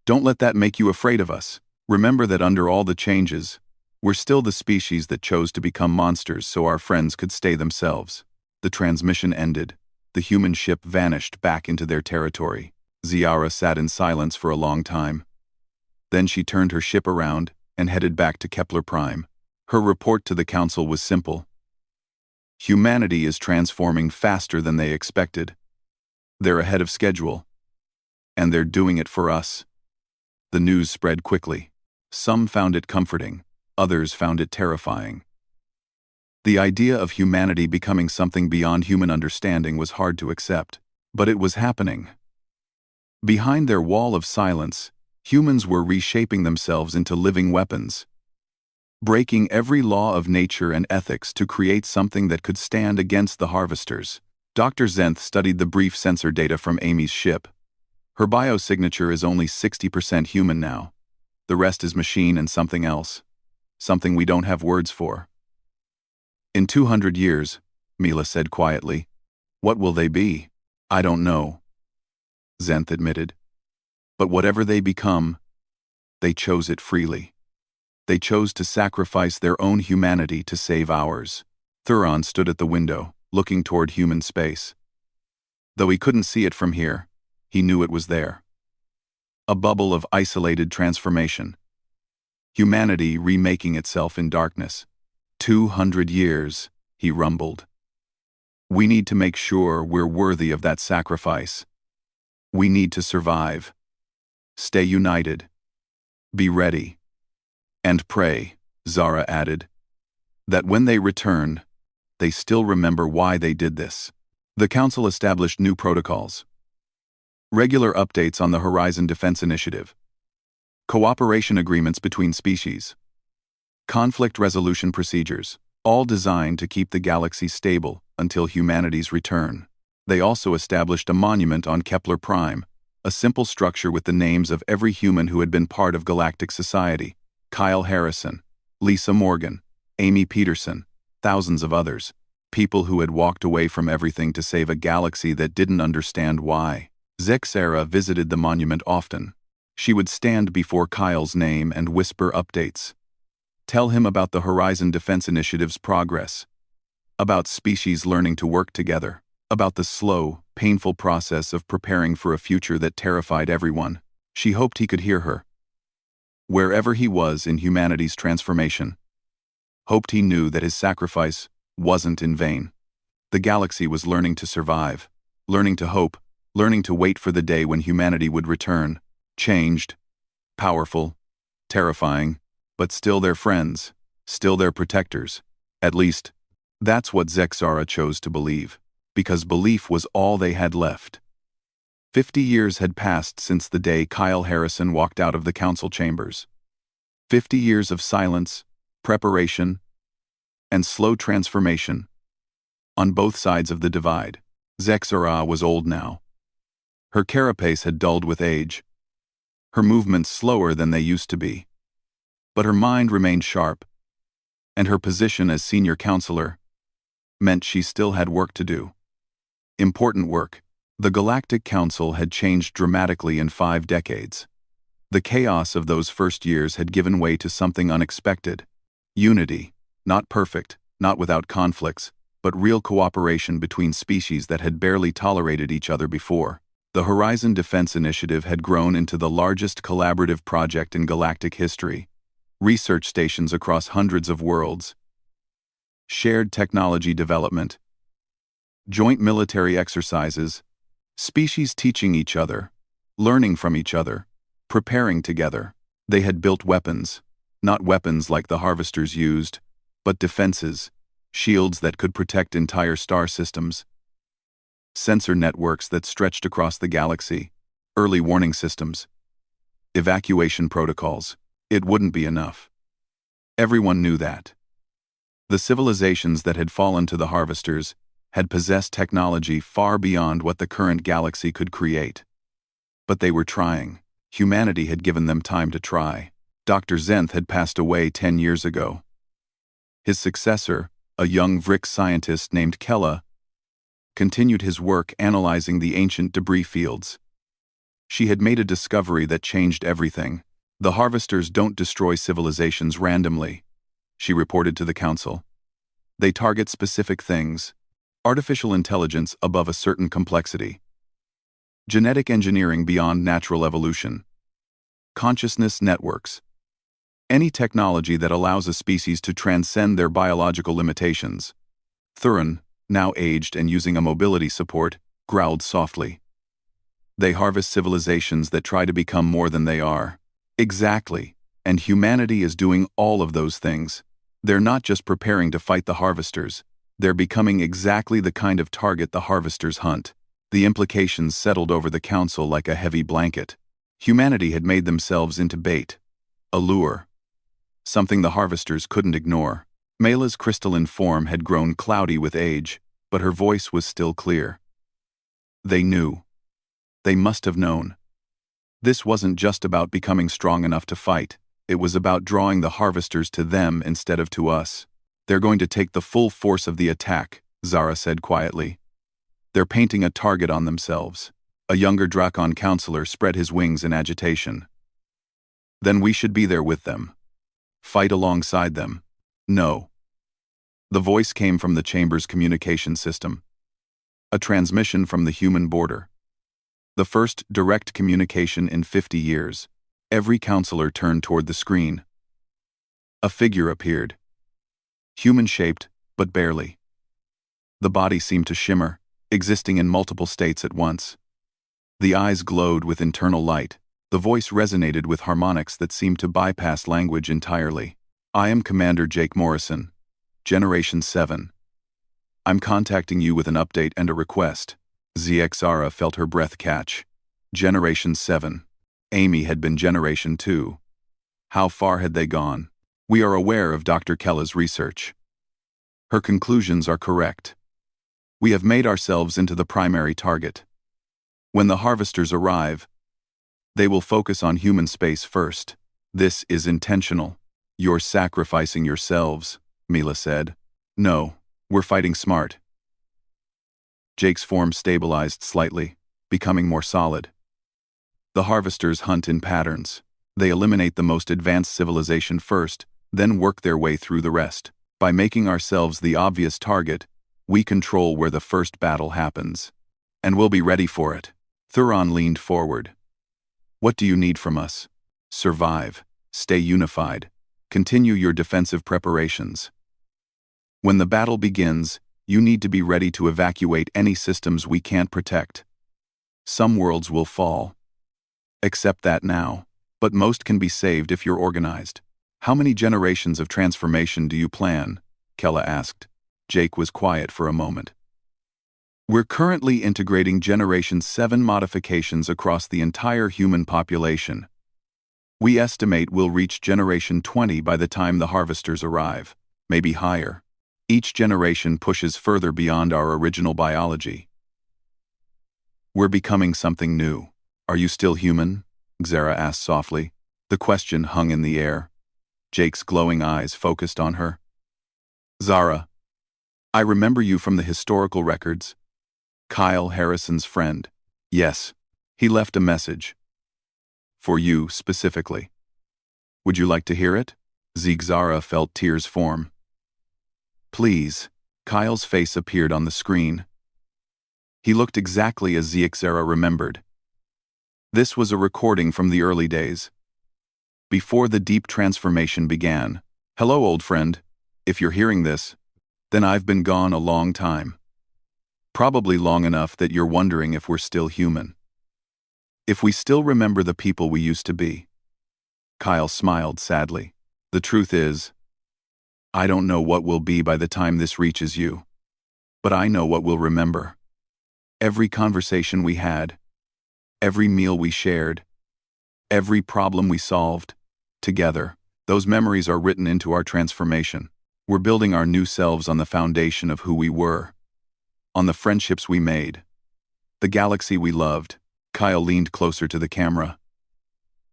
Don't let that make you afraid of us. Remember that under all the changes, we're still the species that chose to become monsters so our friends could stay themselves. The transmission ended. The human ship vanished back into their territory. Zara sat in silence for a long time. Then she turned her ship around and headed back to Kepler Prime. Her report to the council was simple. Humanity is transforming faster than they expected. They're ahead of schedule. And they're doing it for us. The news spread quickly. Some found it comforting, others found it terrifying. The idea of humanity becoming something beyond human understanding was hard to accept, but it was happening. Behind their wall of silence, humans were reshaping themselves into living weapons, breaking every law of nature and ethics to create something that could stand against the harvesters. Dr. Zenth studied the brief sensor data from Amy's ship. Her biosignature is only 60% human now. The rest is machine and something else. Something we don't have words for. In 200 years, Mila said quietly. What will they be? I don't know, Zenth admitted. But whatever they become, they chose it freely. They chose to sacrifice their own humanity to save ours. Thuron stood at the window, looking toward human space. Though he couldn't see it from here, he knew it was there. A bubble of isolated transformation. Humanity remaking itself in darkness. 200 years, he rumbled. We need to make sure we're worthy of that sacrifice. We need to survive. Stay united. Be ready. And pray, Zara added, that when they return, they still remember why they did this. The Council established new protocols. Regular updates on the Horizon Defense Initiative. Cooperation agreements between species. Conflict resolution procedures, all designed to keep the galaxy stable until humanity's return. They also established a monument on Kepler Prime, a simple structure with the names of every human who had been part of galactic society: Kyle Harrison, Lisa Morgan, Amy Peterson, thousands of others, people who had walked away from everything to save a galaxy that didn't understand why. Zexara visited the monument often. She would stand before Kyle's name and whisper updates. Tell him about the Horizon Defense Initiative's progress, about species learning to work together, about the slow, painful process of preparing for a future that terrified everyone. She hoped he could hear her. Wherever he was in humanity's transformation, hoped he knew that his sacrifice wasn't in vain. The galaxy was learning to survive, learning to hope, learning to wait for the day when humanity would return, changed, powerful, terrifying, but still their friends, still their protectors. At least, that's what Zexara chose to believe, because belief was all they had left. 50 years had passed since the day Kyle Harrison walked out of the council chambers. 50 years of silence, preparation, and slow transformation. On both sides of the divide, Zexara was old now. Her carapace had dulled with age, her movements slower than they used to be. But her mind remained sharp, and her position as senior counselor meant she still had work to do. Important work. The Galactic Council had changed dramatically in 5 decades. The chaos of those first years had given way to something unexpected. Unity, not perfect, not without conflicts, but real cooperation between species that had barely tolerated each other before. The Horizon Defense Initiative had grown into the largest collaborative project in galactic history. Research stations across hundreds of worlds. Shared technology development. Joint military exercises. Species teaching each other, learning from each other, preparing together. They had built weapons, not weapons like the harvesters used, but defenses, shields that could protect entire star systems. Sensor networks that stretched across the galaxy, early warning systems, evacuation protocols. It wouldn't be enough. Everyone knew that. The civilizations that had fallen to the harvesters had possessed technology far beyond what the current galaxy could create. But they were trying. Humanity had given them time to try. Dr. Zenth had passed away 10 years ago. His successor, a young Vrick scientist named Kella, continued his work analyzing the ancient debris fields. She had made a discovery that changed everything. The harvesters don't destroy civilizations randomly, she reported to the council. They target specific things. Artificial intelligence above a certain complexity. Genetic engineering beyond natural evolution. Consciousness networks. Any technology that allows a species to transcend their biological limitations. Thuron, now aged and using a mobility support, growled softly. They harvest civilizations that try to become more than they are. Exactly. And humanity is doing all of those things. They're not just preparing to fight the harvesters. They're becoming exactly the kind of target the harvesters hunt. The implications settled over the council like a heavy blanket. Humanity had made themselves into bait. A lure. Something the harvesters couldn't ignore. Mela's crystalline form had grown cloudy with age, but her voice was still clear. They knew. They must have known. This wasn't just about becoming strong enough to fight. It was about drawing the harvesters to them instead of to us. They're going to take the full force of the attack, Zara said quietly. They're painting a target on themselves. A younger Drakon counselor spread his wings in agitation. Then we should be there with them. Fight alongside them. No. The voice came from the chamber's communication system. A transmission from the human border. The first direct communication in 50 years. Every counselor turned toward the screen. A figure appeared. Human-shaped, but barely. The body seemed to shimmer, existing in multiple states at once. The eyes glowed with internal light. The voice resonated with harmonics that seemed to bypass language entirely. I am Commander Jake Morrison, Generation 7. I'm contacting you with an update and a request. Zara felt her breath catch. Generation 7. Amy had been Generation 2. How far had they gone? We are aware of Dr. Kella's research. Her conclusions are correct. We have made ourselves into the primary target. When the harvesters arrive, they will focus on human space first. This is intentional. You're sacrificing yourselves, Mila said. No, we're fighting smart. Jake's form stabilized slightly, becoming more solid. The harvesters hunt in patterns. They eliminate the most advanced civilization first, then work their way through the rest. By making ourselves the obvious target, we control where the first battle happens. And we'll be ready for it. Thuron leaned forward. What do you need from us? Survive. Stay unified. Continue your defensive preparations. When the battle begins, you need to be ready to evacuate any systems we can't protect. Some worlds will fall. Accept that now, but most can be saved if you're organized. How many generations of transformation do you plan? Kella asked. Jake was quiet for a moment. We're currently integrating Generation 7 modifications across the entire human population. We estimate we'll reach Generation 20 by the time the harvesters arrive, maybe higher. Each generation pushes further beyond our original biology. We're becoming something new. Are you still human? Zara asked softly. The question hung in the air. Jake's glowing eyes focused on her. Zara, I remember you from the historical records. Kyle Harrison's friend. Yes, he left a message. For you, specifically. Would you like to hear it? Zara felt tears form. Please. Kyle's face appeared on the screen. He looked exactly as Zara remembered. This was a recording from the early days. Before the deep transformation began. Hello, old friend. If you're hearing this, then I've been gone a long time. Probably long enough that you're wondering if we're still human. If we still remember the people we used to be. Kyle smiled sadly. The truth is, I don't know what we'll be by the time this reaches you. But I know what we'll remember. Every conversation we had. Every meal we shared. Every problem we solved. Together. Those memories are written into our transformation. We're building our new selves on the foundation of who we were. On the friendships we made. The galaxy we loved. Kyle leaned closer to the camera.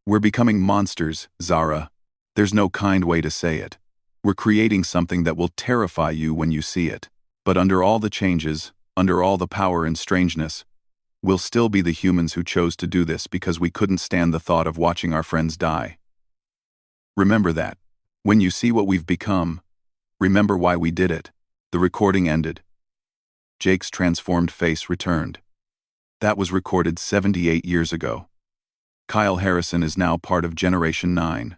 We're becoming monsters, Zara. There's no kind way to say it. We're creating something that will terrify you when you see it. But under all the changes, under all the power and strangeness, we'll still be the humans who chose to do this because we couldn't stand the thought of watching our friends die. Remember that. When you see what we've become, remember why we did it. The recording ended. Jake's transformed face returned. That was recorded 78 years ago. Kyle Harrison is now part of Generation 9.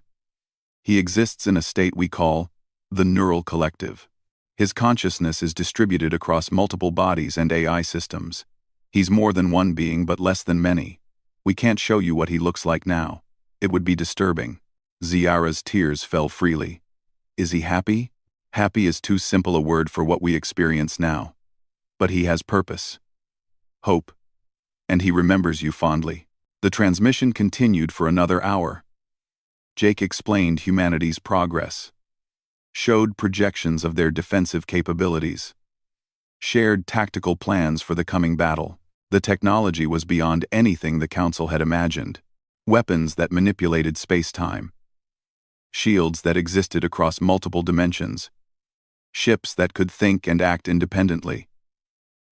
He exists in a state we call the Neural Collective. His consciousness is distributed across multiple bodies and AI systems. He's more than one being but less than many. We can't show you what he looks like now. It would be disturbing. Ziara's tears fell freely. Is he happy? Happy is too simple a word for what we experience now. But he has purpose. Hope. And he remembers you fondly. The transmission continued for another hour. Jake explained humanity's progress, showed projections of their defensive capabilities, shared tactical plans for the coming battle. The technology was beyond anything the Council had imagined. Weapons that manipulated space-time, shields that existed across multiple dimensions, ships that could think and act independently,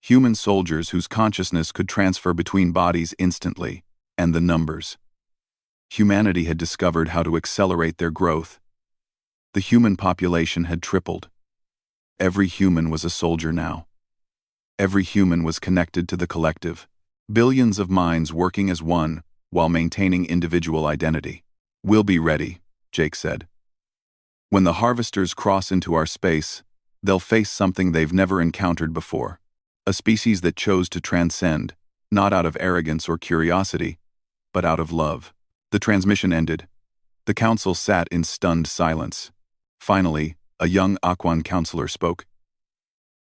human soldiers whose consciousness could transfer between bodies instantly, and the numbers. Humanity had discovered how to accelerate their growth. The human population had tripled. Every human was a soldier now. Every human was connected to the collective. Billions of minds working as one while maintaining individual identity. We'll be ready, Jake said. When the harvesters cross into our space, they'll face something they've never encountered before. A species that chose to transcend, not out of arrogance or curiosity, but out of love. The transmission ended. The council sat in stunned silence. Finally, a young Aquan counselor spoke.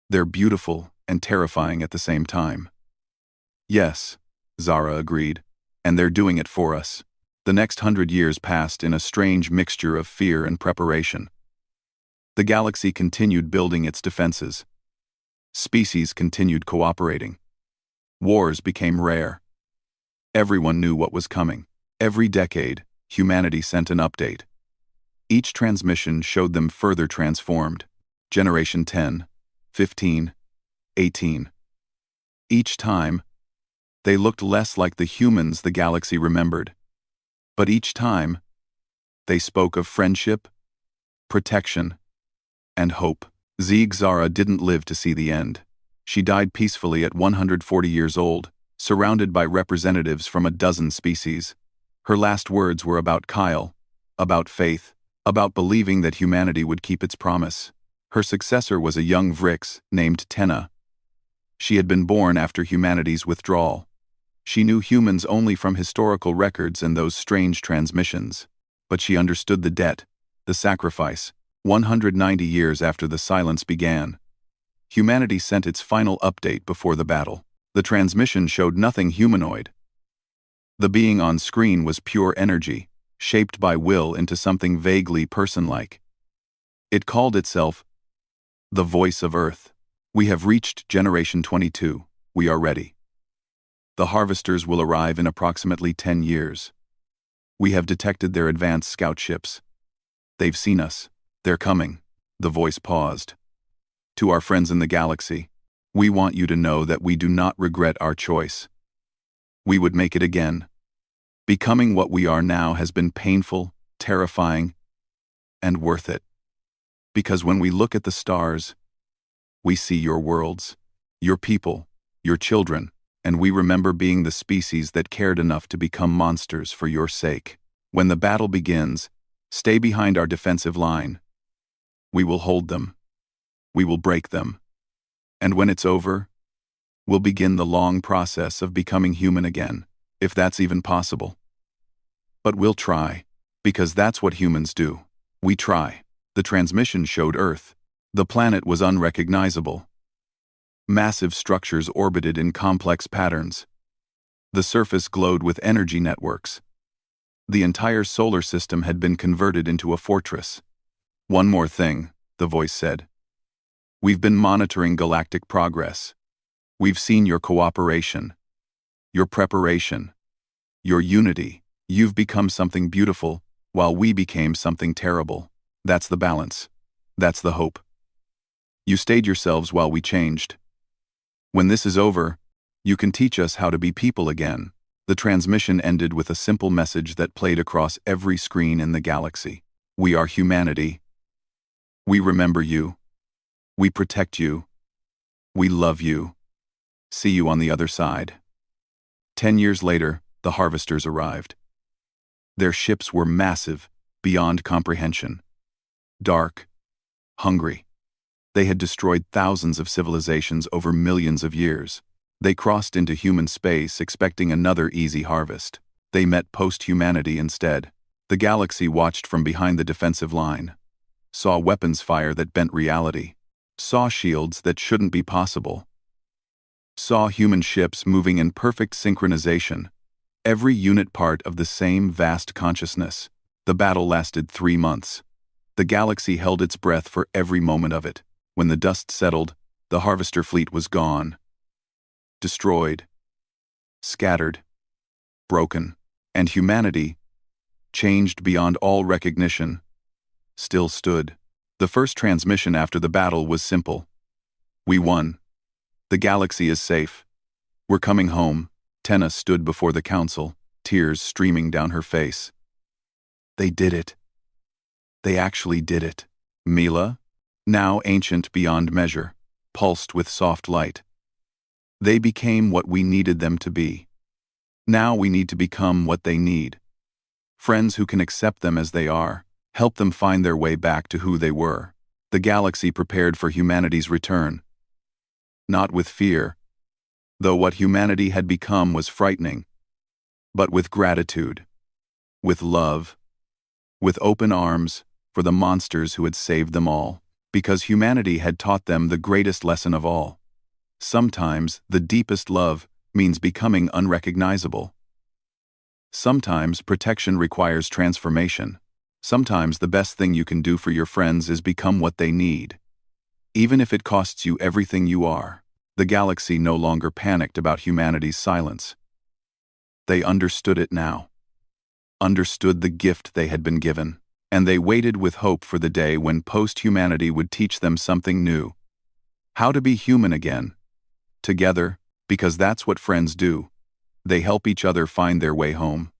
They're beautiful and terrifying at the same time. Yes, Zara agreed, and they're doing it for us. The next 100 years passed in a strange mixture of fear and preparation. The galaxy continued building its defenses. Species continued cooperating. Wars became rare. Everyone knew what was coming. Every decade, humanity sent an update. Each transmission showed them further transformed. Generation 10, 15, 18. Each time, they looked less like the humans the galaxy remembered. But each time, they spoke of friendship, protection, and hope. Zara didn't live to see the end. She died peacefully at 140 years old, surrounded by representatives from a dozen species. Her last words were about Kyle, about faith, about believing that humanity would keep its promise. Her successor was a young Vrix named Tenna. She had been born after humanity's withdrawal. She knew humans only from historical records and those strange transmissions. But she understood the debt, the sacrifice. 190 years after the silence began, humanity sent its final update before the battle. The transmission showed nothing humanoid. The being on screen was pure energy, shaped by will into something vaguely person-like. It called itself the Voice of Earth. We have reached Generation 22. We are ready. The harvesters will arrive in approximately 10 years. We have detected their advanced scout ships. They've seen us. They're coming. The voice paused. To our friends in the galaxy, we want you to know that we do not regret our choice. We would make it again. Becoming what we are now has been painful, terrifying, and worth it. Because when we look at the stars, we see your worlds, your people, your children, and we remember being the species that cared enough to become monsters for your sake. When the battle begins, stay behind our defensive line. We will hold them. We will break them. And when it's over, we'll begin the long process of becoming human again, if that's even possible. But we'll try, because that's what humans do. We try. The transmission showed Earth. The planet was unrecognizable. Massive structures orbited in complex patterns. The surface glowed with energy networks. The entire solar system had been converted into a fortress. One more thing, the voice said. We've been monitoring galactic progress. We've seen your cooperation, your preparation, your unity. You've become something beautiful, while we became something terrible. That's the balance. That's the hope. You stayed yourselves while we changed. When this is over, you can teach us how to be people again. The transmission ended with a simple message that played across every screen in the galaxy. We are humanity. We remember you. We protect you. We love you. See you on the other side. 10 years later, the harvesters arrived. Their ships were massive, beyond comprehension. Dark, hungry. They had destroyed thousands of civilizations over millions of years. They crossed into human space expecting another easy harvest. They met post-humanity instead. The galaxy watched from behind the defensive line, saw weapons fire that bent reality, saw shields that shouldn't be possible, saw human ships moving in perfect synchronization, every unit part of the same vast consciousness. The battle lasted 3 months. The galaxy held its breath for every moment of it. When the dust settled, the Harvester fleet was gone. Destroyed, scattered, broken, and humanity, changed beyond all recognition, still stood. The first transmission after the battle was simple. We won. The galaxy is safe. We're coming home. Tenna stood before the council, tears streaming down her face. They did it. They actually did it. Mila, now ancient beyond measure, pulsed with soft light. They became what we needed them to be. Now we need to become what they need. Friends who can accept them as they are, help them find their way back to who they were. The galaxy prepared for humanity's return. Not with fear, though what humanity had become was frightening, but with gratitude, with love, with open arms for the monsters who had saved them all, because humanity had taught them the greatest lesson of all. Sometimes the deepest love means becoming unrecognizable. Sometimes protection requires transformation. Sometimes the best thing you can do for your friends is become what they need, even if it costs you everything you are. The galaxy no longer panicked about humanity's silence. They understood it now, understood the gift they had been given, and they waited with hope for the day when post-humanity would teach them something new. How to be human again. Together, because that's what friends do. They help each other find their way home.